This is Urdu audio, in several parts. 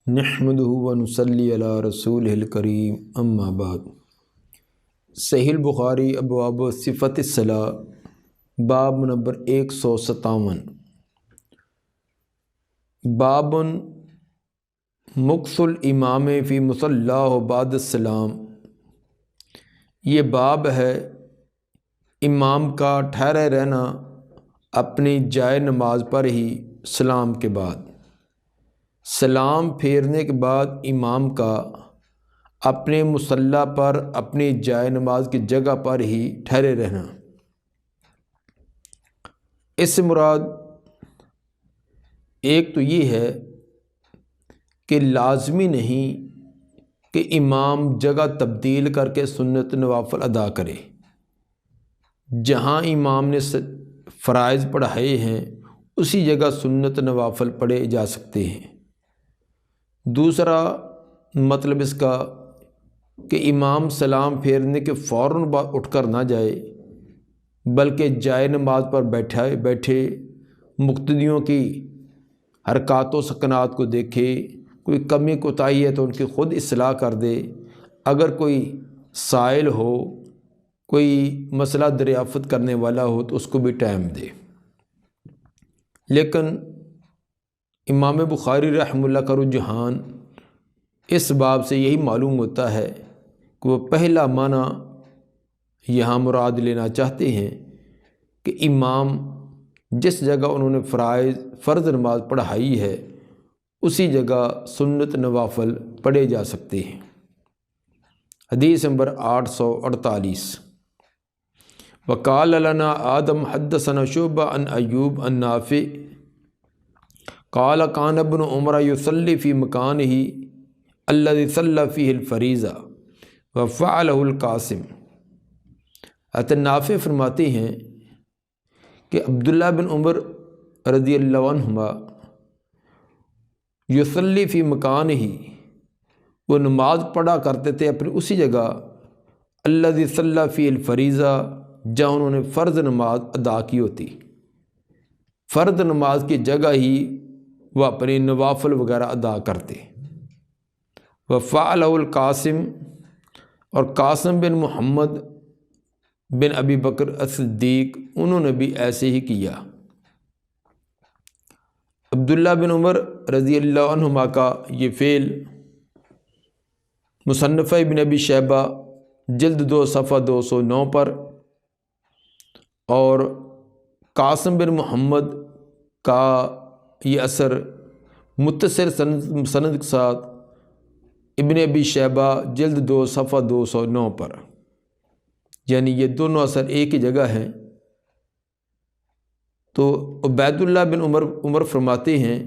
نحمدہ و نصلی علی رسولہ الکریم اما بعد۔ صحیح البخاری ابواب صفت الصلاۃ باب نمبر 157۔ باب مکث الامام فی مصلاہ بعد السلام۔ یہ باب ہے امام کا ٹھہرے رہنا اپنی جائے نماز پر ہی سلام کے بعد، سلام پھیرنے کے بعد امام کا اپنے مصلی پر اپنی جائے نماز کی جگہ پر ہی ٹھہرے رہنا۔ اس سے مراد ایک تو یہ ہے کہ لازمی نہیں کہ امام جگہ تبدیل کر کے سنت نوافل ادا کرے، جہاں امام نے فرائض پڑھائے ہیں اسی جگہ سنت نوافل پڑھے جا سکتے ہیں۔ دوسرا مطلب اس کا کہ امام سلام پھیرنے کے فوراً بعد اٹھ کر نہ جائے، بلکہ جائے نماز پر بیٹھے مقتدیوں کی حرکات و سکنات کو دیکھے، کوئی کمی کوتاہی ہے تو ان کی خود اصلاح کر دے، اگر کوئی سائل ہو، کوئی مسئلہ دریافت کرنے والا ہو تو اس کو بھی ٹائم دے۔ لیکن امام بخاری رحمہ اللہ کا رجحان اس باب سے یہی معلوم ہوتا ہے کہ وہ پہلا معنی یہاں مراد لینا چاہتے ہیں کہ امام جس جگہ انہوں نے فرض نماز پڑھائی ہے اسی جگہ سنت نوافل پڑھے جا سکتے ہیں۔ حدیث نمبر 848۔ وقال لنا آدم حدثنا شعبہ عن ایوب عن نافع قال کان ابن عمر یصلی فی مکانہ الذی صلی فیہ الفریضہ وفعلہ القاسم۔ حضرت نافع فرماتے ہیں کہ عبداللہ بن عمر رضی اللہ عنہما یصلی فی مکانہ، وہ نماز پڑھا کرتے تھے اپنی اسی جگہ الذی صلی فیہ الفریضہ، جہاں انہوں نے فرض نماز ادا کی ہوتی۔ فرض نماز کی جگہ ہی وہ اپنی نوافل وغیرہ ادا کرتے۔ وفعلہ القاسم، اور قاسم بن محمد بن ابی بکر الصدیق انہوں نے بھی ایسے ہی کیا۔ عبداللہ بن عمر رضی اللہ عنہما کا یہ فعل مصنف ابن ابی شیبہ جلد 2 صفحہ 209 پر، اور قاسم بن محمد کا یہ اثر متصل سند کے ساتھ ابن ابی شیبہ جلد 2 صفحہ 209 پر، یعنی یہ دونوں اثر ایک ہی جگہ ہیں۔ تو عبید اللہ بن عمر فرماتے ہیں،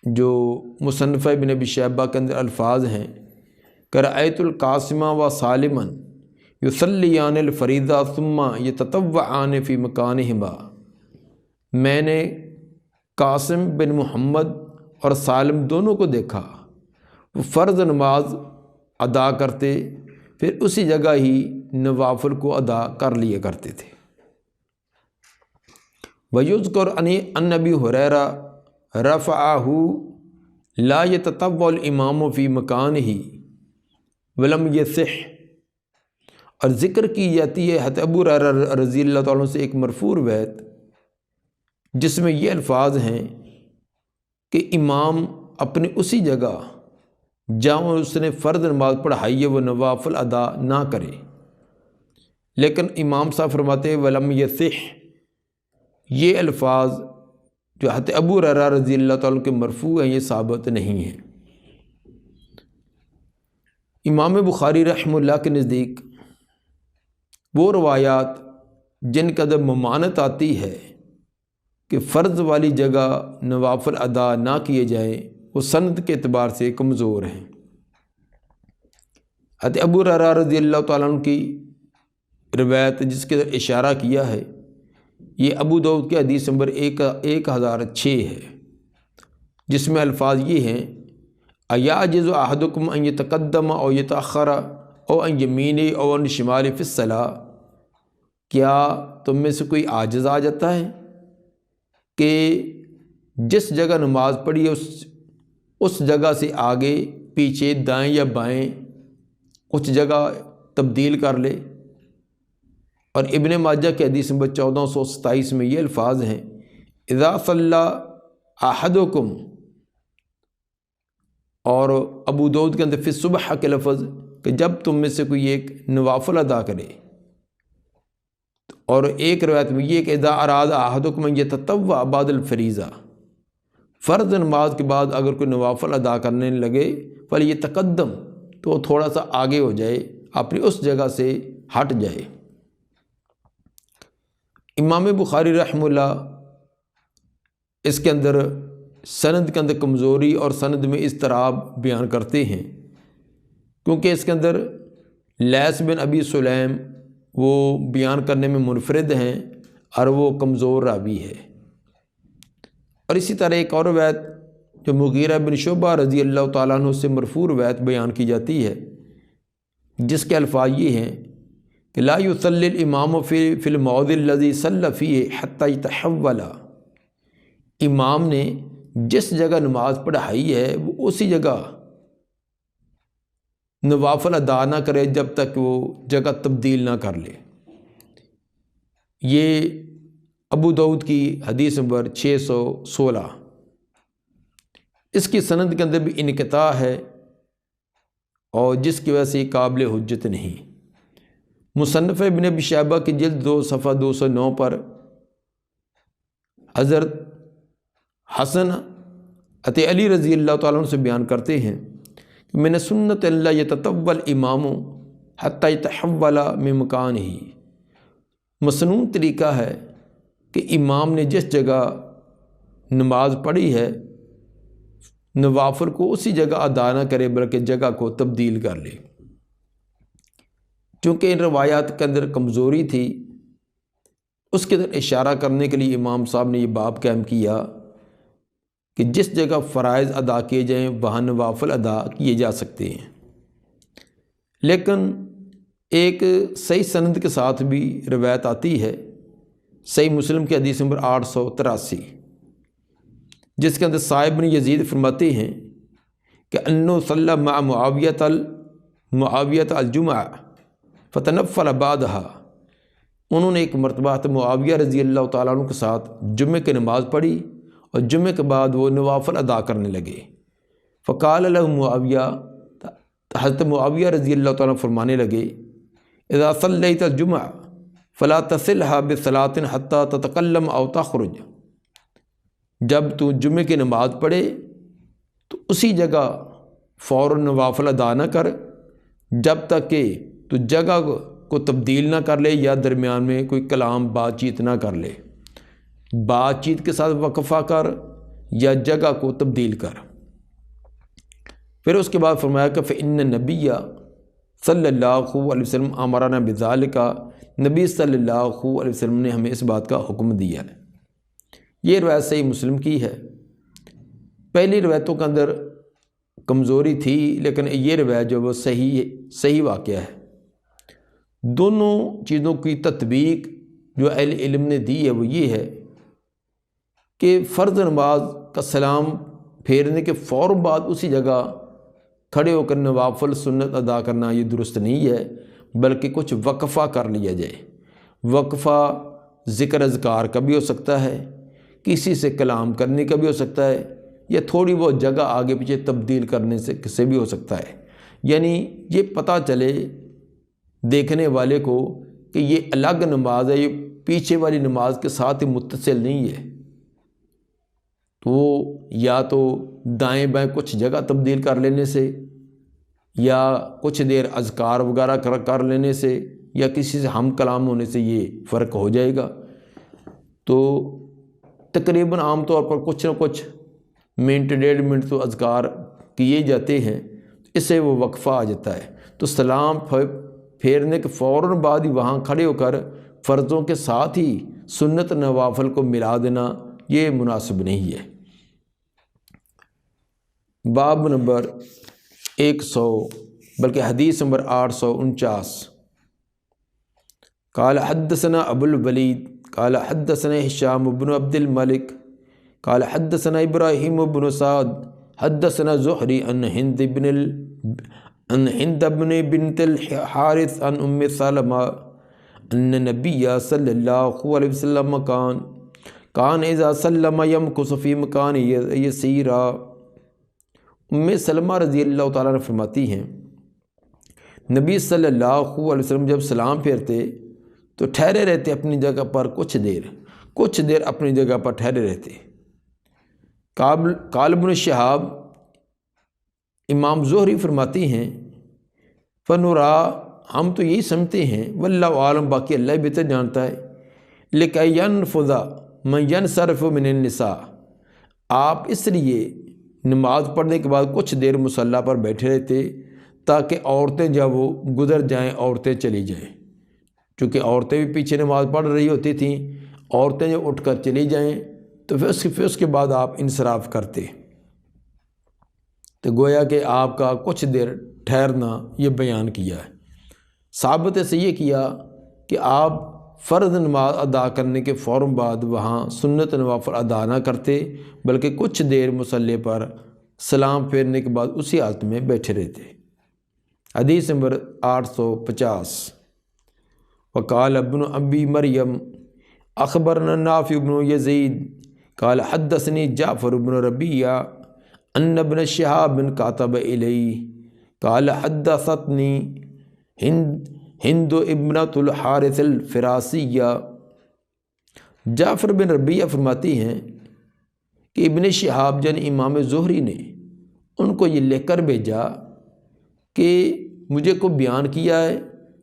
جو مصنف ابن ابی شیبہ کے اندر الفاظ ہیں کہ رأیت القاسم و سالما یصلیان الفریضہ ثم یتطوعان فی مکانہما، میں نے قاسم بن محمد اور سالم دونوں کو دیکھا، وہ فرض نماز ادا کرتے پھر اسی جگہ ہی نوافل کو ادا کر لیا کرتے تھے۔ وَيُذْكَرُ عن ابی ہریرہ رفعہ لا يتطوع الامام فی مکانہ ولم یصح، اور ذکر کی جاتی ہے حضرت ابو ہریرہ رضی اللہ تعالیٰ عنہ سے ایک مرفوع روایت جس میں یہ الفاظ ہیں کہ امام اپنی اسی جگہ جہاں اس نے فرض نماز پڑھائی ہے وہ نوافل ادا نہ کرے، لیکن امام صاحب فرماتے ہیں ولم یصح، یہ الفاظ جو حضرت ابو ہریرہ رضی اللہ تعالیٰ کے مرفوع ہیں یہ ثابت نہیں ہیں۔ امام بخاری رحمہ اللہ کے نزدیک وہ روایات جن کا جب ممانعت آتی ہے کہ فرض والی جگہ نوافل ادا نہ کیے جائیں، وہ سند کے اعتبار سے کمزور ہیں۔ حضرت ابو ہریرہ رضی اللہ تعالیٰ عنہ کی روایت جس کے اشارہ کیا ہے یہ ابو داؤد کے حدیث نمبر 1006 ہے، جس میں الفاظ یہ ہیں ایعجز احدکم ان یتقدم او یتأخر او ان یمینہ او ان شمالہ فی الصلاۃ، کیا تم میں سے کوئی عاجز آ جاتا ہے کہ جس جگہ نماز پڑھی ہے اس اس جگہ سے آگے پیچھے دائیں یا بائیں کچھ جگہ تبدیل کر لے۔ اور ابن ماجہ کے حدیث نمبر 1427 میں یہ الفاظ ہیں، اذا صلی احدکم، اور ابو داؤد کے اندر فی الصبح کے لفظ کہ جب تم میں سے کوئی ایک نوافل ادا کرے، اور ایک روایت میں یہ کہ اذا اراد احدکم ان یتطوع بعد الفریضہ، فرض نماز کے بعد اگر کوئی نوافل ادا کرنے لگے فلیتقدم، تو وہ تھوڑا سا آگے ہو جائے، اپنی اس جگہ سے ہٹ جائے۔ امام بخاری رحمہ اللہ اس کے اندر سند کے اندر کمزوری اور سند میں اضطراب بیان کرتے ہیں، کیونکہ اس کے اندر لیث بن ابی سلیم وہ بیان کرنے میں منفرد ہیں اور وہ کمزور راوی ہے۔ اور اسی طرح ایک اور روایت جو مغیرہ بن شعبہ رضی اللہ تعالیٰ عنہ سے مرفوع روایت بیان کی جاتی ہے، جس کے الفاظ یہ ہیں کہ لا یصلی الامام فی الموضع الذی صلی فیہ حتی یتحول، امام نے جس جگہ نماز پڑھائی ہے وہ اسی جگہ نوافل ادا نہ کرے جب تک وہ جگہ تبدیل نہ کر لے۔ یہ ابو داؤد کی حدیث نمبر 616۔ اس کی سند کے اندر بھی انقطاع ہے، اور جس کی وجہ سے قابل حجت نہیں۔ مصنف ابن ابی شیبہ کی جلد 2 صفحہ 209 پر حضرت حسن عطی علی رضی اللہ تعالیٰ عنہ سے بیان کرتے ہیں کہ من سنت اللہ یتطول امام حتی یتحول من مکانہ، مسنون طریقہ ہے کہ امام نے جس جگہ نماز پڑھی ہے نوافل کو اسی جگہ ادا نہ کرے بلکہ جگہ کو تبدیل کر لے۔ چونکہ ان روایات کے اندر کمزوری تھی، اس کے اندر اشارہ کرنے کے لیے امام صاحب نے یہ باب قائم کیا کہ جس جگہ فرائض ادا کیے جائیں وہاں نوافل ادا کیے جا سکتے ہیں۔ لیکن ایک صحیح سند کے ساتھ بھی روایت آتی ہے، صحیح مسلم کی حدیث نمبر 883، جس کے اندر صائب بن یزید فرماتے ہیں کہ انہ صلی مع معاویۃ الجمعہ فتنفل بعدہا، انہوں نے ایک مرتبہ معاویہ رضی اللہ تعالیٰ عنہ کے ساتھ جمعہ کی نماز پڑھی اور جمعہ کے بعد وہ نوافل ادا کرنے لگے۔ فقال لہ معاویہ، حضرت معاویہ رضی اللہ تعالیٰ عنہ فرمانے لگے اذا صلیت الجمعہ فلا تصلها بصلاۃ حتی تتکلم او تخرج، جب تو جمعہ کی نماز پڑھے تو اسی جگہ فوراً نوافل ادا نہ کر جب تک کہ تو جگہ کو تبدیل نہ کر لے یا درمیان میں کوئی کلام بات چیت نہ کر لے، بات چیت کے ساتھ وقفہ کر یا جگہ کو تبدیل کر۔ پھر اس کے بعد فرمایا کہ فإن النبی صلی اللہ علیہ وسلم امرنا بذالک، نبی صلی اللہ علیہ وسلم نے ہمیں اس بات کا حکم دیا ہے۔ یہ روایت صحیح مسلم کی ہے۔ پہلی روایتوں کے اندر کمزوری تھی، لیکن یہ روایت جو وہ صحیح واقعہ ہے۔ دونوں چیزوں کی تطبیق جو اہل علم نے دی ہے وہ یہ ہے کہ فرض نماز کا سلام پھیرنے کے فوراً بعد اسی جگہ کھڑے ہو کر نوافل سنت ادا کرنا یہ درست نہیں ہے، بلکہ کچھ وقفہ کر لیا جائے۔ وقفہ ذکر اذکار کا بھی ہو سکتا ہے، کسی سے کلام کرنے کا بھی ہو سکتا ہے، یا تھوڑی بہت جگہ آگے پیچھے تبدیل کرنے سے بھی ہو سکتا ہے۔ یعنی یہ پتہ چلے دیکھنے والے کو کہ یہ الگ نماز ہے، یہ پیچھے والی نماز کے ساتھ ہی متصل نہیں ہے، تو یا تو دائیں بائیں کچھ جگہ تبدیل کر لینے سے، یا کچھ دیر اذکار وغیرہ کر لینے سے، یا کسی سے ہم کلام ہونے سے یہ فرق ہو جائے گا۔ تو تقریباً عام طور پر کچھ نہ کچھ منٹ 1.5 منٹ تو اذکار کیے جاتے ہیں، اس سے وہ وقفہ آ جاتا ہے۔ تو سلام پھیرنے کے فوراً بعد ہی وہاں کھڑے ہو کر فرضوں کے ساتھ ہی سنت نوافل کو ملا دینا یہ مناسب نہیں ہے۔ باب نمبر 100 بلکہ حدیث نمبر 849، قال حدثنا ابو الولید قال حدثنا هشام بن عبد الملک قال حدثنا ابراہیم بن سعد حدثنا زہری ان ہند بن بنت الحارث ان ام سلمہ ان نبی صلی اللہ علیہ وسلم کان اذا سلم یمکث فی مکان یسیرا۔ ام سلمہ رضی اللہ تعالیٰ عنہ فرماتی ہیں نبی صلی اللہ علیہ وسلم جب سلام پھیرتے تو ٹھہرے رہتے اپنی جگہ پر کچھ دیر اپنی جگہ پر ٹھہرے رہتے۔ قال ابن شہاب امام زہری فرماتی ہیں فنورا ہم تو یہی سمجھتے ہیں واللہ عالم باقی اللہ بہتر جانتا ہے لکہ ینفذ من ینصرف من النساء، آپ اس لیے نماز پڑھنے کے بعد کچھ دیر مصلی پر بیٹھے رہتے تاکہ عورتیں جب وہ گزر جائیں عورتیں چلی جائیں، چونکہ عورتیں بھی پیچھے نماز پڑھ رہی ہوتی تھیں، عورتیں جب اٹھ کر چلی جائیں تو پھر اس کے بعد آپ انصراف کرتے۔ تو گویا کہ آپ کا کچھ دیر ٹھہرنا یہ بیان کیا ہے۔ ثابت سے یہ کیا کہ آپ فرض نماز ادا کرنے کے فوراً بعد وہاں سنت نوافل ادا نہ کرتے بلکہ کچھ دیر مصلی پر سلام پھیرنے کے بعد اسی حالت میں بیٹھے رہتے۔ حدیث نمبر 850۔ وقال ابن ابی مریم اخبرنا نافع بن یزید قال حدثني جعفر بن ربیعہ ان ابن شہاب کاتب الی قال حدثتنی ہند ابنۃ الحارث الفراسیہ۔ جعفر بن ربیعہ فرماتی ہیں کہ ابن شہاب جن امام زہری نے ان کو یہ لکھ کر بھیجا کہ مجھے کو بیان کیا ہے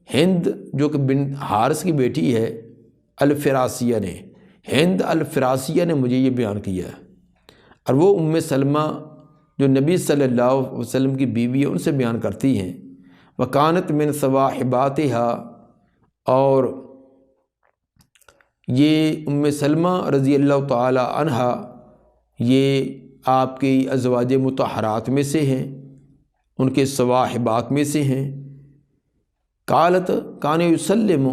ہند جو کہ بن حارث کی بیٹی ہے الفراسیہ نے، ہند الفراسیہ نے مجھے یہ بیان کیا ہے، اور وہ ام سلمہ جو نبی صلی اللہ علیہ وسلم کی بیوی ہے ان سے بیان کرتی ہیں۔ وکانت من صواحباتہا، اور یہ ام سلمہ رضی اللہ تعالی عنہا یہ آپ کی ازواج مطہرات میں سے ہیں، ان کے صواحبات میں سے ہیں۔ قالت کان یسلم،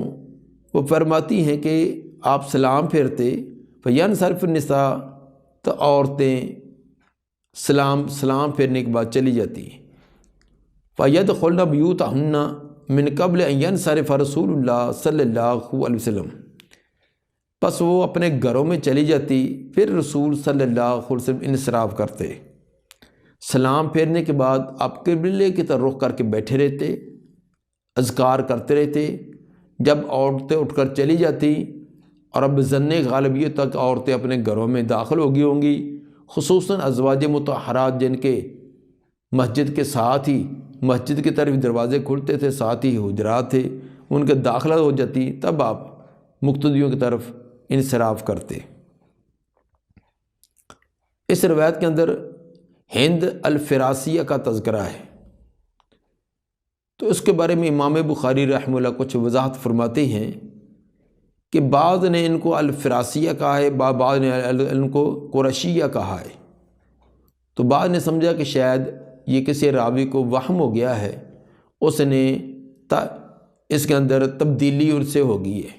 وہ فرماتی ہیں کہ آپ سلام پھیرتے فینصرف النساء، تو عورتیں سلام پھیرنے کے بعد چلی جاتی ہیں۔ فیدخلن بیوتہن من قبل ان ینصرف رسول اللہ صلی اللہ علیہ وسلم، پس وہ اپنے گھروں میں چلی جاتی، پھر رسول صلی اللہ علیہ وسلم انصراف کرتے۔ سلام پھیرنے کے بعد آپ قبلے کی طرف رخ کر کے بیٹھے رہتے، اذکار کرتے رہتے۔ جب عورتیں اٹھ کر چلی جاتی اور اب ظن غالب یہ تک عورتیں اپنے گھروں میں داخل ہو گئی ہوں گی، خصوصاً ازواج مطہرات جن کے مسجد کے ساتھ ہی مسجد کی طرف دروازے کھلتے تھے، ساتھ ہی حجرات تھے، ان کے داخلہ ہو جاتی، تب آپ مقتدیوں کی طرف انصراف کرتے۔ اس روایت کے اندر ہند الفراسیہ کا تذکرہ ہے، تو اس کے بارے میں امام بخاری رحمہ اللہ کچھ وضاحت فرماتے ہیں کہ بعض نے ان کو الفراسیہ کہا ہے، بعض نے ان کو قرشیہ کہا ہے، تو بعض نے سمجھا کہ شاید یہ کسی راوی کو وہم ہو گیا ہے، اس نے اس کے اندر تبدیلی ان سے ہو گئی ہے،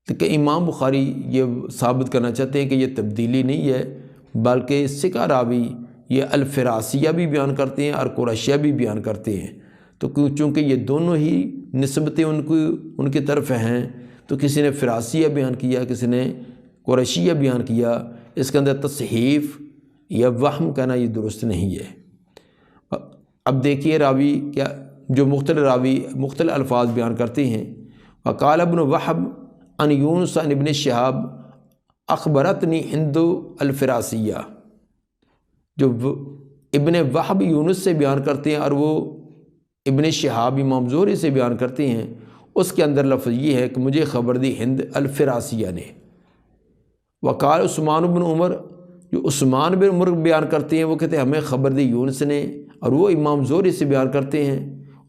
لیکن امام بخاری یہ ثابت کرنا چاہتے ہیں کہ یہ تبدیلی نہیں ہے، بلکہ ثقہ راوی یہ الفراسیہ بھی بیان کرتے ہیں اور قرشیہ بھی بیان کرتے ہیں، تو چونکہ یہ دونوں ہی نسبتیں ان کی طرف ہیں، تو کسی نے فراسیہ بیان کیا، کسی نے قرشیہ بیان کیا، اس کے اندر تصحیف یا وہم کہنا یہ درست نہیں ہے۔ اب دیکھیے راوی کیا جو مختلف راوی مختلف الفاظ بیان کرتے ہیں۔ وقال ابن وہب ان یونس عن ابن شہاب اخبرتنی ہند الفراسیہ، جو ابن وہب یونس سے بیان کرتے ہیں اور وہ ابن شہاب امام زہری سے بیان کرتے ہیں، اس کے اندر لفظ یہ ہے کہ مجھے خبر دی ہند الفراسیہ نے۔ وقال عثمان بن عمر، جو عثمان بن عمر بیان کرتے ہیں وہ کہتے ہیں ہمیں خبر دی یونس نے، اور وہ امام زہری سے بیان کرتے ہیں،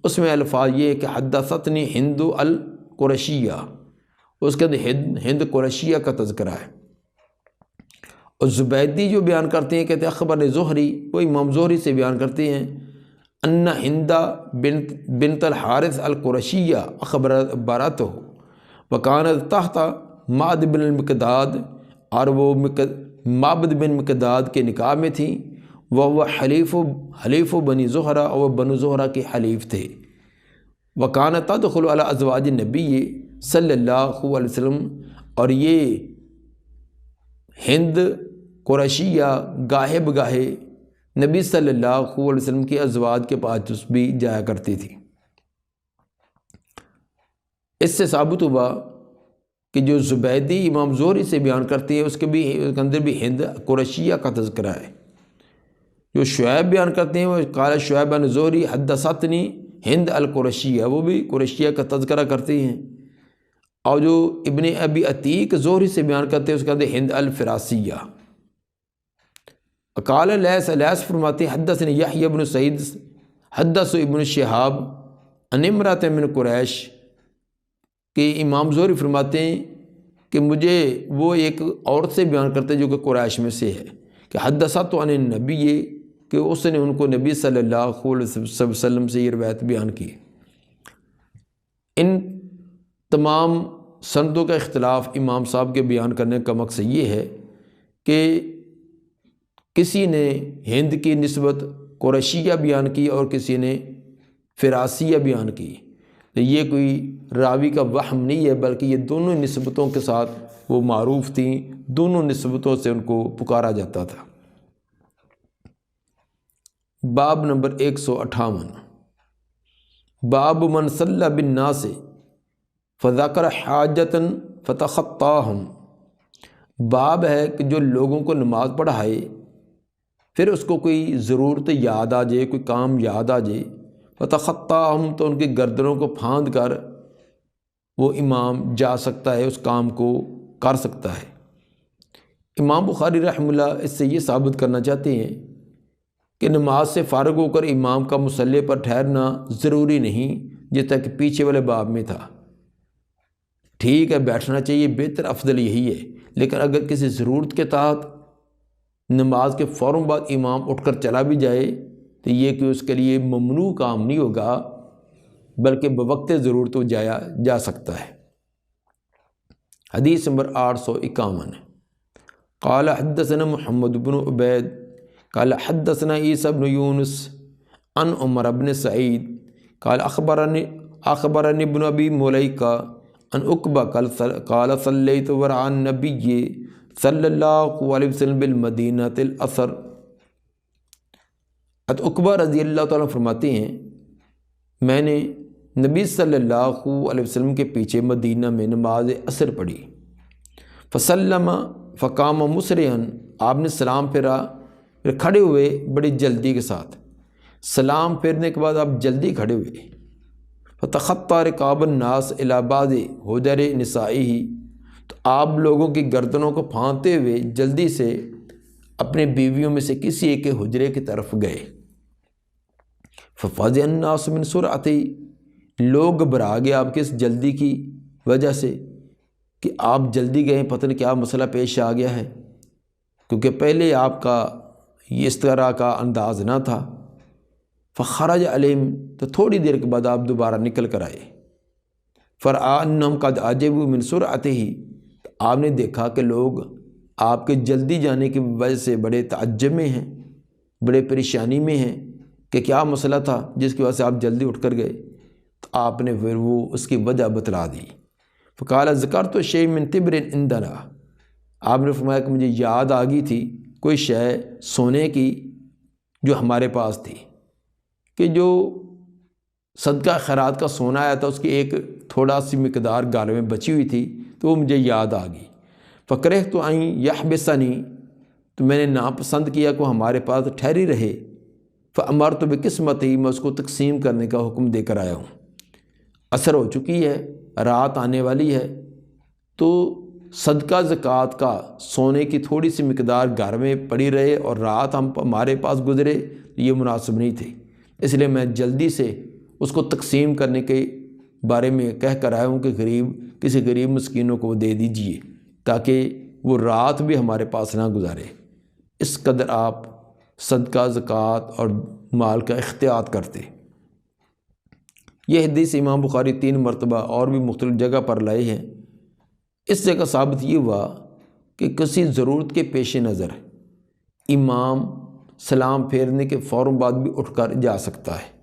اس میں الفاظ یہ ہے کہ حدثتنی ہند القرشیہ، اس کے اندر ہند قرشیہ کا تذکرہ ہے۔ اور زبیدی جو بیان کرتے ہیں کہتے ہیں اخبر زہری، وہ امام زہری سے بیان کرتے ہیں ان ہند بنت الحارث القرشیہ اخبرته وکانت تحت معبد بن المقداد، اور وہ معبد بن مقداد کے نکاح میں تھیں، وہ حلیف بنی زہرہ، اور بنو زہرہ کے حلیف تھے۔ وکانہ تدخل علی ازواج نبی صلی اللہ علیہ وسلم، اور یہ ہند قریشیہ گاہے بگاہے نبی صلی اللہ علیہ وسلم کے ازواج کے پاس بھی جایا کرتی تھی۔ اس سے ثابت ہوا کہ جو زبیدی امام زہری سے بیان کرتے ہیں اس کے اندر بھی ہند قریشیہ کا تذکرہ ہے۔ جو شعیب بیان کرتے ہیں وہ قال شعیب بن زہری حدثتنی ہند القریشیہ، وہ بھی قریشیہ کا تذکرہ کرتے ہیں۔ اور جو ابن ابی عتیق زہری سے بیان کرتے ہیں اس کے اندر ہند الفراسیہ۔ قال لیث فرماتے ہیں حدثنی یحییٰ بن سعید حدث ابن شہاب عن امرأۃ من قریش، کہ امام زہری فرماتے ہیں کہ مجھے وہ ایک عورت سے بیان کرتے جو کہ قریش میں سے ہے، کہ حدثت عن النبی، کہ اس نے ان کو نبی صلی اللہ علیہ وسلم سے یہ روایت بیان کی۔ ان تمام سندوں کا اختلاف امام صاحب کے بیان کرنے کا مقصد یہ ہے کہ کسی نے ہند کی نسبت قریشیہ بیان کی اور کسی نے فراسیہ بیان کی، تو یہ کوئی راوی کا وہم نہیں ہے، بلکہ یہ دونوں نسبتوں کے ساتھ وہ معروف تھیں، دونوں نسبتوں سے ان کو پکارا جاتا تھا۔ باب نمبر 158، باب من صلی بالناس فذکر حاجتا فتخطاہم، باب ہے کہ جو لوگوں کو نماز پڑھائے پھر اس کو کوئی ضرورت یاد آ جائے، کوئی کام یاد آ جائے، فتخطاہم تو ان کی گردنوں کو پھاند کر وہ امام جا سکتا ہے، اس کام کو کر سکتا ہے۔ امام بخاری رحمہ اللہ اس سے یہ ثابت کرنا چاہتے ہیں کہ نماز سے فارغ ہو کر امام کا مصلی پر ٹھہرنا ضروری نہیں، جیسا کہ پیچھے والے باب میں تھا۔ ٹھیک ہے، بیٹھنا چاہیے، بہتر افضل یہی ہے، لیکن اگر کسی ضرورت کے تحت نماز کے فوراً بعد امام اٹھ کر چلا بھی جائے تو یہ کہ اس کے لیے ممنوع کام نہیں ہوگا، بلکہ بوقت ضرورت وہ جایا جا سکتا ہے۔ حدیث نمبر 851، قال حدثنا محمد بن عبید قال حدثنا عیسیٰ بن یونس عن عمر بن سعید قال اخبرنی ابن ابی ملیکہ عن عقبہ قال صلیت وراء النبی صلی اللہ علیہ وسلم بالمدینہ العصر۔ عقبہ رضی اللہ تعالیٰ فرماتے ہیں میں نے نبی صلی اللہ علیہ وسلم کے پیچھے مدینہ میں نماز عصر پڑھی، فسلم فقام مسرعا، آپ نے سلام پھیرا، پھر کھڑے ہوئے بڑی جلدی کے ساتھ، سلام پھیرنے کے بعد آپ جلدی کھڑے ہوئے، فتخطى رقاب الناس الى بعض حجر نسائه، تو آپ لوگوں کی گردنوں کو پھاندتے ہوئے جلدی سے اپنے بیویوں میں سے کسی ایک کے حجرے کی طرف گئے، ففزع الناس من سرعته، لوگ گھبرا گئے آپ کی اس جلدی کی وجہ سے کہ آپ جلدی گئے، پتہ نہیں کیا مسئلہ پیش آ گیا ہے، کیونکہ پہلے آپ کا یہ اس طرح کا انداز نہ تھا۔ فخرج علیہم، تو تھوڑی دیر کے بعد آپ دوبارہ نکل کر آئے، فرآ انہم قد عجبوا من سرعتہ، آپ نے دیکھا کہ لوگ آپ کے جلدی جانے کی وجہ سے بڑے تعجب میں ہیں، بڑے پریشانی میں ہیں کہ کیا مسئلہ تھا جس کی وجہ سے آپ جلدی اٹھ کر گئے، تو آپ نے پھر وہ اس کی وجہ بتلا دی۔ فقال ذکرت شیء من تبر عندنا، آپ نے فرمایا کہ مجھے یاد آ گئی تھی کوئی شے سونے کی جو ہمارے پاس تھی، کہ جو صدقہ خیرات کا سونا آیا تھا اس کی ایک تھوڑا سی مقدار گھر میں بچی ہوئی تھی، تو وہ مجھے یاد آ گئی۔ فکرہت ان یحبسنی، تو میں نے ناپسند کیا کہ ہمارے پاس ٹھہری رہے، فامرت بقسمتہ، میں اس کو تقسیم کرنے کا حکم دے کر آیا ہوں۔ عصر ہو چکی ہے، رات آنے والی ہے، تو صدقہ زکوٰۃ کا سونے کی تھوڑی سی مقدار گھر میں پڑی رہے اور رات ہمارے پاس گزرے، یہ مناسب نہیں تھی، اس لیے میں جلدی سے اس کو تقسیم کرنے کے بارے میں کہہ کر آیا ہوں کہ کسی غریب مسکینوں کو وہ دے دیجئے تاکہ وہ رات بھی ہمارے پاس نہ گزارے۔ اس قدر آپ صدقہ زکوٰۃ اور مال کا احتیاط کرتے۔ یہ حدیث امام بخاری 3 مرتبہ اور بھی مختلف جگہ پر لائے ہیں۔ اس جگہ ثابت یہ ہوا کہ کسی ضرورت کے پیش نظر امام سلام پھیرنے کے فوراً بعد بھی اٹھ کر جا سکتا ہے۔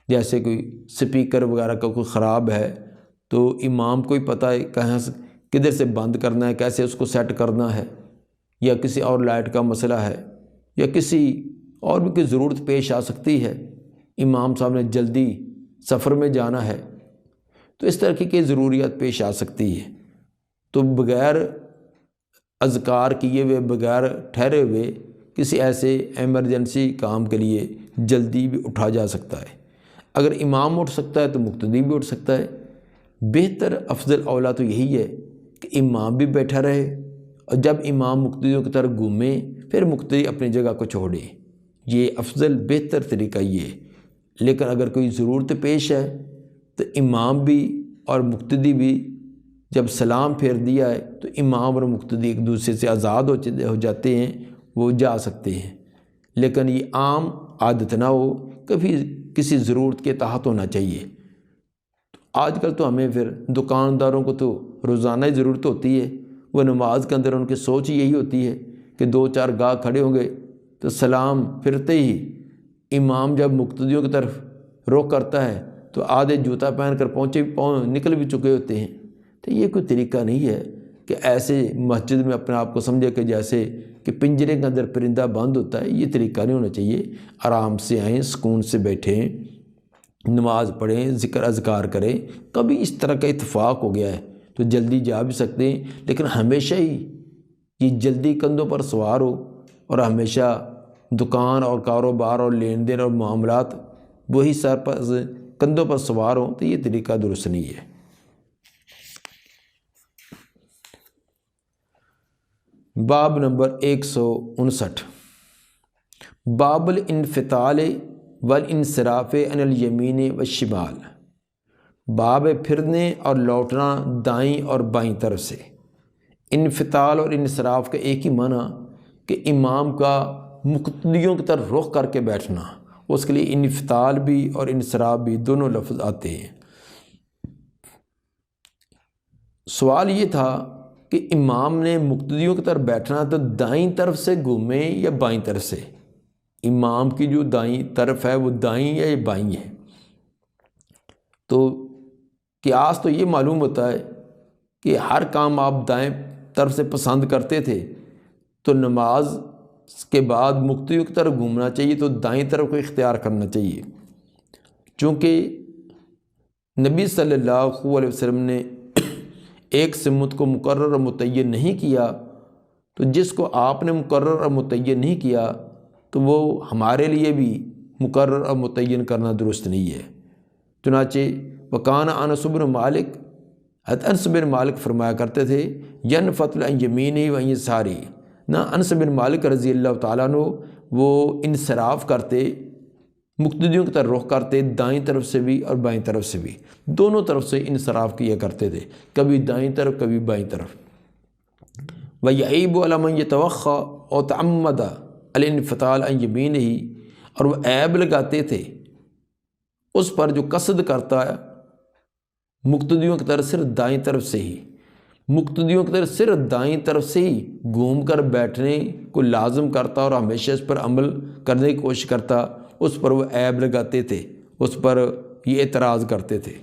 جیسے کوئی سپیکر وغیرہ کا کوئی خراب ہے تو امام کو ہی پتہ ہے کہاں سے کدھر سے بند کرنا ہے، کیسے اس کو سیٹ کرنا ہے، یا کسی اور لائٹ کا مسئلہ ہے، یا کسی اور بھی کوئی ضرورت پیش آ سکتی ہے، امام صاحب نے جلدی سفر میں جانا ہے، تو اس طرح کی ضروریات پیش آ سکتی ہے، تو بغیر اذکار کیے ہوئے، بغیر ٹھہرے ہوئے کسی ایسے ایمرجنسی کام کے لیے جلدی بھی اٹھا جا سکتا ہے۔ اگر امام اٹھ سکتا ہے تو مقتدی بھی اٹھ سکتا ہے۔ بہتر افضل اولا تو یہی ہے کہ امام بھی بیٹھا رہے، اور جب امام مقتدیوں کی طرف گھومے پھر مقتدی اپنی جگہ کو چھوڑے، یہ افضل بہتر طریقہ یہ ہے۔ لیکن اگر کوئی ضرورت پیش ہے تو امام بھی اور مقتدی بھی جب سلام پھیر دیا ہے تو امام اور مقتدی ایک دوسرے سے آزاد ہو جاتے ہیں، وہ جا سکتے ہیں۔ لیکن یہ عام عادت نہ ہو، کبھی کسی ضرورت کے تحت ہونا چاہیے۔ آج کل تو ہمیں پھر دکانداروں کو تو روزانہ ہی ضرورت ہوتی ہے، وہ نماز کے اندر ان کی سوچ یہی ہوتی ہے کہ 2-4 گاہک کھڑے ہوں گے تو سلام پھرتے ہی امام جب مقتدیوں کی طرف رخ کرتا ہے تو آدھے جوتا پہن کر نکل بھی چکے ہوتے ہیں۔ تو یہ کوئی طریقہ نہیں ہے کہ ایسے مسجد میں اپنے آپ کو سمجھے کہ جیسے کہ پنجرے کے اندر پرندہ بند ہوتا ہے، یہ طریقہ نہیں ہونا چاہیے۔ آرام سے آئیں، سکون سے بیٹھیں، نماز پڑھیں، ذکر اذکار کریں۔ کبھی اس طرح کا اتفاق ہو گیا ہے تو جلدی جا بھی سکتے ہیں، لیکن ہمیشہ ہی یہ جلدی کندھوں پر سوار ہو اور ہمیشہ دکان اور کاروبار اور لین دین اور معاملات وہی سر پر کندھوں پر سوار ہوں، تو یہ طریقہ درست نہیں ہے۔ باب نمبر 159، باب الانفطال والانصراف عن الیمین والشمال، باب پھرنے اور لوٹنا دائیں اور بائیں طرف سے۔ انفطال اور انصراف کا ایک ہی معنی کہ امام کا مقتدیوں کی طرف رخ کر کے بیٹھنا، اس کے لیے انفطال بھی اور انصراف بھی دونوں لفظ آتے ہیں۔ سوال یہ تھا کہ امام نے مقتدیوں کی طرف بیٹھنا تو دائیں طرف سے گھومیں یا بائیں طرف سے؟ امام کی جو دائیں طرف ہے وہ دائیں یا بائیں ہے؟ تو قیاس تو یہ معلوم ہوتا ہے کہ ہر کام آپ دائیں طرف سے پسند کرتے تھے تو نماز کے بعد مقتدیوں کی طرف گھومنا چاہیے، تو دائیں طرف کو اختیار کرنا چاہیے۔ چونکہ نبی صلی اللہ علیہ وسلم نے ایک سمت کو مقرر اور متعین نہیں کیا، تو جس کو آپ نے مقرر اور متعین نہیں کیا تو وہ ہمارے لیے بھی مقرر اور متعین کرنا درست نہیں ہے۔ چنانچہ وکان انس بن مالک، انس بن مالک فرمایا کرتے تھے ینفطل عن یمینہ و عن یسارہ، نہ انس بن مالک رضی اللہ تعالیٰ عنہ وہ انصراف کرتے، مقتدیوں کی طرف رخ کرتے، دائیں طرف سے بھی اور بائیں طرف سے بھی، دونوں طرف سے انصراف کیا کرتے تھے، کبھی دائیں طرف کبھی بائیں طرف۔ وَيَعِيبُ عَلَى مَنْ يَتَوَخَّى أَوْ تَعَمَّدَ الْانْفِطَالَ عَنْ يَمِينِهِ، اور وہ عیب لگاتے تھے اس پر جو قصد کرتا ہے مقتدیوں کی طرف صرف دائیں طرف سے ہی، مقتدیوں کی طرف صرف دائیں طرف سے ہی گھوم کر بیٹھنے کو لازم کرتا اور ہمیشہ اس پر عمل کرنے کی کوشش کرتا، اس پر وہ عیب لگاتے تھے، اس پر یہ اعتراض کرتے تھے۔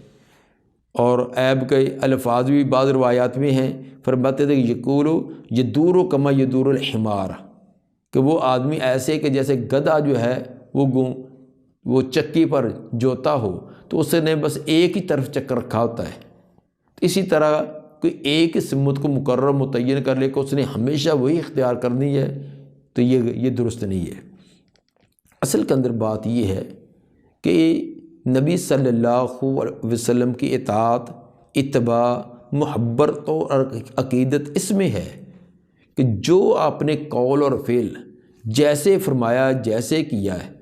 اور عیب کے الفاظ بھی بعض روایات میں ہیں، فرماتے تھے کہ یقولو یدور کما یدور الحمار، کہ وہ آدمی ایسے کہ جیسے گدھا جو ہے وہ چکی پر جوتا ہو تو اس نے بس ایک ہی طرف چکر رکھا ہوتا ہے۔ اسی طرح کوئی ایک ہی سمت کو مقرر متعین کر لے کہ اس نے ہمیشہ وہی اختیار کرنی ہے، تو یہ درست نہیں ہے۔ اصل کے اندر بات یہ ہے کہ نبی صلی اللہ علیہ وسلم کی اطاعت، اتباع، محبت اور عقیدت اس میں ہے کہ جو آپ نے قول اور فعل جیسے فرمایا، جیسے کیا ہے،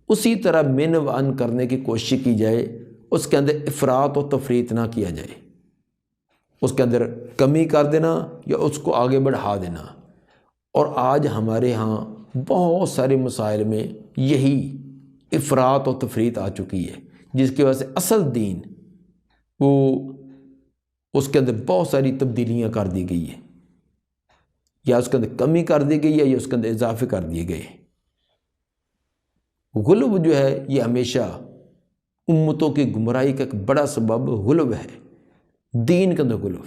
اسی طرح من و ان کرنے کی کوشش کی جائے، اس کے اندر افراط و تفریط نہ کیا جائے، اس کے اندر کمی کر دینا یا اس کو آگے بڑھا دینا۔ اور آج ہمارے ہاں بہت سارے مسائل میں یہی افراط و تفریط آ چکی ہے، جس کی وجہ سے اصل دین اس کے اندر بہت ساری تبدیلیاں کر دی گئی ہیں، یا اس کے اندر کمی کر دی گئی ہے یا اس کے اندر اضافے کر دیے گئے۔ غلو جو ہے یہ ہمیشہ امتوں کی گمراہی کا ایک بڑا سبب غلو ہے، دین کے اندر غلو۔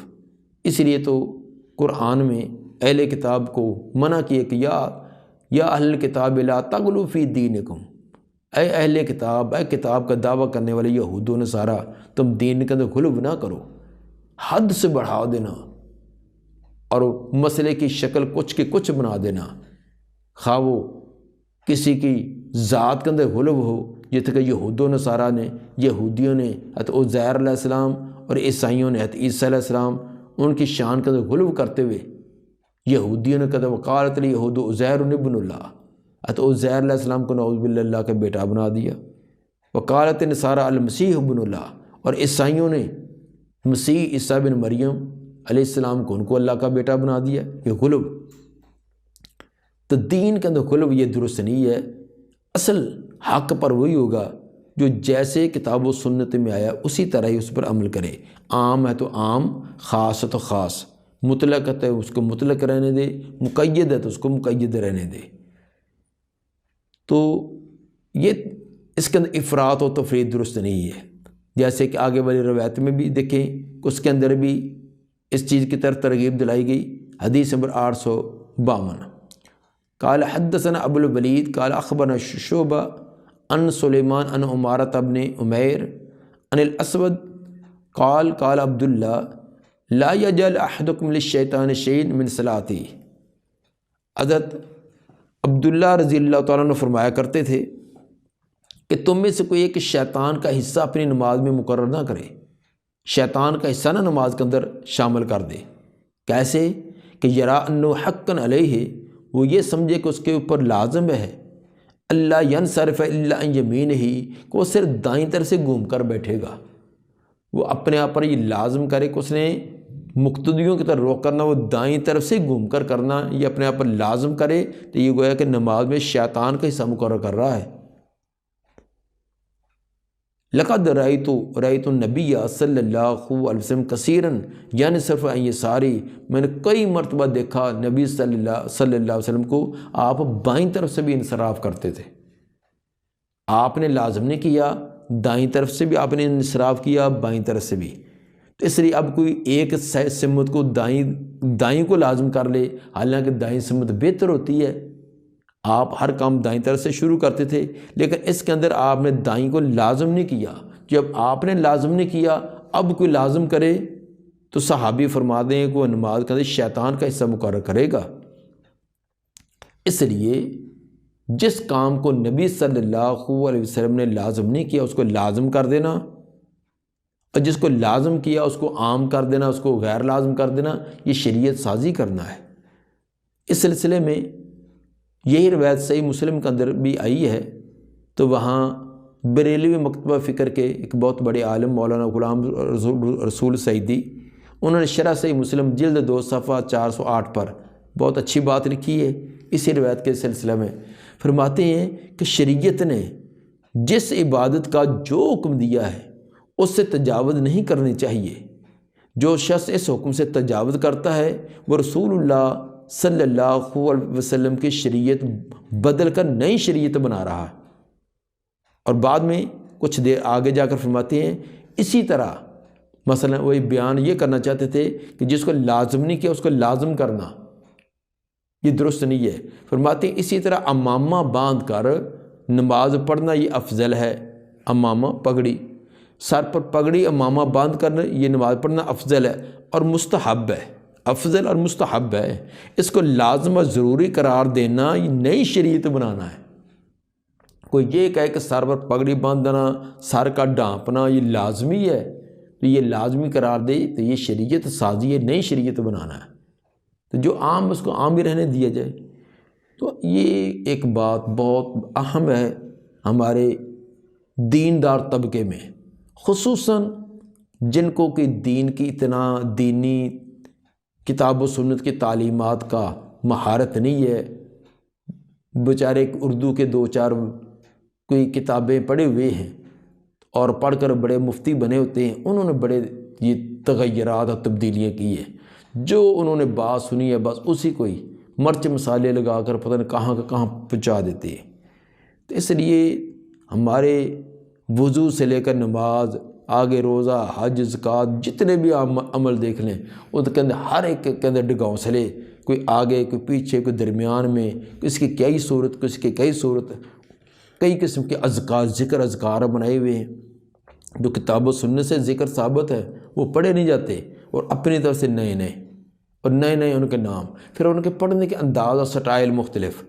اس لیے تو قرآن میں اہل کتاب کو منع کیا کہ یا اہل کتاب لا تغلوا فی دینکم، اے اہل کتاب، اے کتاب کا دعویٰ کرنے والے یہود و نصارہ، تم دین کے اندر غلو نہ کرو، حد سے بڑھا دینا اور مسئلے کی شکل کچھ کے کچھ بنا دینا، خواہ وہ کسی کی ذات کے اندر غلو ہو، جیسے کہ یہود و نصارہ نے، یہودیوں نے حضرت عزیر علیہ السلام اور عیسائیوں نے حضرت عیسیٰ علیہ السلام، ان کی شان کے اندر غلو کرتے ہوئے یہودیوں نے کہا وقالت الیہود عزیر ابن اللہ، حضرت عزیر علیہ السلام کو نعوذ باللہ اللہ کا بیٹا بنا دیا، وقالت النصارى المسیح ابن اللہ، اور عیسائیوں نے مسیح عیسیٰ بن مریم علیہ السلام کو ان کو اللہ کا بیٹا بنا دیا۔ یہ غلو، تو دین کے اندر غلو یہ درست نہیں ہے۔ اصل حق پر وہی ہوگا جو جیسے کتاب و سنت میں آیا اسی طرح ہی اس پر عمل کرے، عام ہے تو عام، خاص ہے تو خاص، مطلق ہے اس کو مطلق رہنے دے، مقید ہے تو اس کو مقید رہنے دے۔ تو یہ اس کے اندر افراط و تفریط درست نہیں ہے، جیسے کہ آگے والی روایت میں بھی دیکھیں اس کے اندر بھی اس چیز کی طرف ترغیب دلائی گئی۔ حدیث نمبر 852، قال حدثنا ابو الولید قال اخبرنا شعبہ عن سلیمان عن عمارۃ بن عمیر عن الاسود قال قال عبداللہ لا یجعل احدکم للشیطان شیئا من صلاتی۔ حضرت عبداللہ رضی اللہ تعالیٰ عنہ فرمایا کرتے تھے کہ تم میں سے کوئی ایک شیطان کا حصہ اپنی نماز میں مقرر نہ کرے، شیطان کا حصہ نہ نماز کے اندر شامل کر دے۔ کیسے کہ یرا انہ حقا علیہ، وہ یہ سمجھے کہ اس کے اوپر لازم ہے، اللہ ینصرف الا عن یمینہ، کہ وہ صرف دائیں طرف سے گھوم کر بیٹھے گا۔ وہ اپنے آپ پر یہ لازم کرے کہ اس نے مقتدیوں کی طرف روک کرنا، وہ دائیں طرف سے گھوم کر کرنا، یہ اپنے آپ پر لازم کرے، تو یہ گویا کہ نماز میں شیطان کا حصہ مقرر کر رہا ہے۔ لقد رأیت النبی صلی اللہ علیہ وسلم کثیرا ینصرف عن یساری، میں نے کئی مرتبہ دیکھا نبی صلی اللہ علیہ وسلم کو آپ بائیں طرف سے بھی انصراف کرتے تھے۔ آپ نے لازم نہیں کیا، دائیں طرف سے بھی آپ نے انصراف کیا، بائیں طرف سے بھی۔ تو اس لیے اب کوئی ایک سمت کو دائیں کو لازم کر لے، حالانکہ دائیں سمت بہتر ہوتی ہے، آپ ہر کام دائیں طرف سے شروع کرتے تھے، لیکن اس کے اندر آپ نے دائیں کو لازم نہیں کیا۔ جب آپ نے لازم نہیں کیا، اب کوئی لازم کرے تو صحابی فرما دیں کہ وہ نماز کے اندر شیطان کا حصہ مقرر کرے گا۔ اس لیے جس کام کو نبی صلی اللہ علیہ وسلم نے لازم نہیں کیا اس کو لازم کر دینا، اور جس کو لازم کیا اس کو عام کر دینا، اس کو غیر لازم کر دینا، یہ شریعت سازی کرنا ہے۔ اس سلسلے میں یہی روایت صحیح مسلم کے اندر بھی آئی ہے، تو وہاں بریلوی مکتبہ فکر کے ایک بہت بڑے عالم مولانا غلام رسول سعیدی، انہوں نے شرح صحیح مسلم جلد 2 صفحہ 408 پر بہت اچھی بات لکھی ہے اسی روایت کے سلسلے میں۔ فرماتے ہیں کہ شریعت نے جس عبادت کا جو حکم دیا ہے اس سے تجاوز نہیں کرنی چاہیے۔ جو شخص اس حکم سے تجاوز کرتا ہے وہ رسول اللہ صلی اللہ علیہ وسلم کی شریعت بدل کر نئی شریعت بنا رہا ہے۔ اور بعد میں کچھ دیر آگے جا کر فرماتے ہیں اسی طرح مثلا وہی بیان یہ کرنا چاہتے تھے کہ جس کو لازم نہیں کیا اس کو لازم کرنا، یہ درست نہیں ہے۔ فرماتے ہیں اسی طرح امامہ باندھ کر نماز پڑھنا یہ افضل ہے، امامہ پگڑی، سر پر پگڑی امامہ باندھ کر یہ نماز پڑھنا افضل ہے اور مستحب ہے، افضل اور مستحب ہے۔ اس کو لازم اور ضروری قرار دینا یہ نئی شریعت بنانا ہے۔ کوئی یہ کہے کہ سر پر پگڑی باندھنا، سر کا ڈھانپنا یہ لازمی ہے، تو یہ لازمی قرار دے تو یہ شریعت سازی ہے، نئی شریعت بنانا ہے۔ تو جو عام اس کو عام ہی رہنے دیا جائے۔ تو یہ ایک بات بہت اہم ہے ہمارے دیندار طبقے میں، خصوصاً جن کو کہ دین کی اتنا دینی کتاب و سنت کی تعلیمات کا مہارت نہیں ہے، بیچارے اردو کے 2-4 کوئی کتابیں پڑھے ہوئے ہیں اور پڑھ کر بڑے مفتی بنے ہوتے ہیں، انہوں نے بڑے یہ تغیرات اور تبدیلیاں کی ہیں، جو انہوں نے بات سنی ہے بس اسی کو ہی مرچ مسالے لگا کر پتہ نہیں کہاں کا کہاں پہنچا دیتے ہیں۔ تو اس لیے ہمارے وضو سے لے کر نماز، آگے روزہ، حج، زکوٰۃ، جتنے بھی عمل دیکھ لیں، ان کے اندر ہر ایک کے اندر ڈگھونسلے، کوئی آگے، کوئی پیچھے، کوئی درمیان میں، کسی کی کئی صورت، کسی کی کئی صورت، کئی قسم کے اذکار، ذکر اذکار بنائے ہوئے ہیں جو کتاب و سنت سے ذکر ثابت ہے، وہ پڑھے نہیں جاتے، اور اپنی طرف سے نئے نئے اور نئے نئے ان کے نام، پھر ان کے پڑھنے کے انداز اور سٹائل مختلف،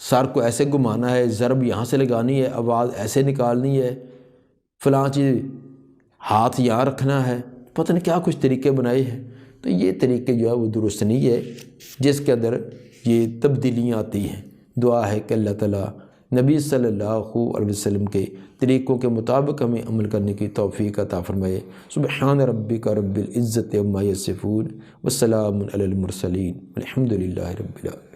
سر کو ایسے گھمانا ہے، ضرب یہاں سے لگانی ہے، آواز ایسے نکالنی ہے، فلاں چیز ہاتھ یہاں رکھنا ہے، پتہ نہیں کیا کچھ طریقے بنائے ہیں۔ تو یہ طریقے جو ہے وہ درست نہیں ہے، جس کے اندر یہ تبدیلیاں آتی ہیں۔ دعا ہے کہ اللہ تعالیٰ نبی صلی اللہ علیہ وسلم کے طریقوں کے مطابق ہمیں عمل کرنے کی توفیق عطا فرمائے۔ سبحان ربک رب العزت عما یصفون وسلام علی المرسلین والحمد للہ رب العالمین۔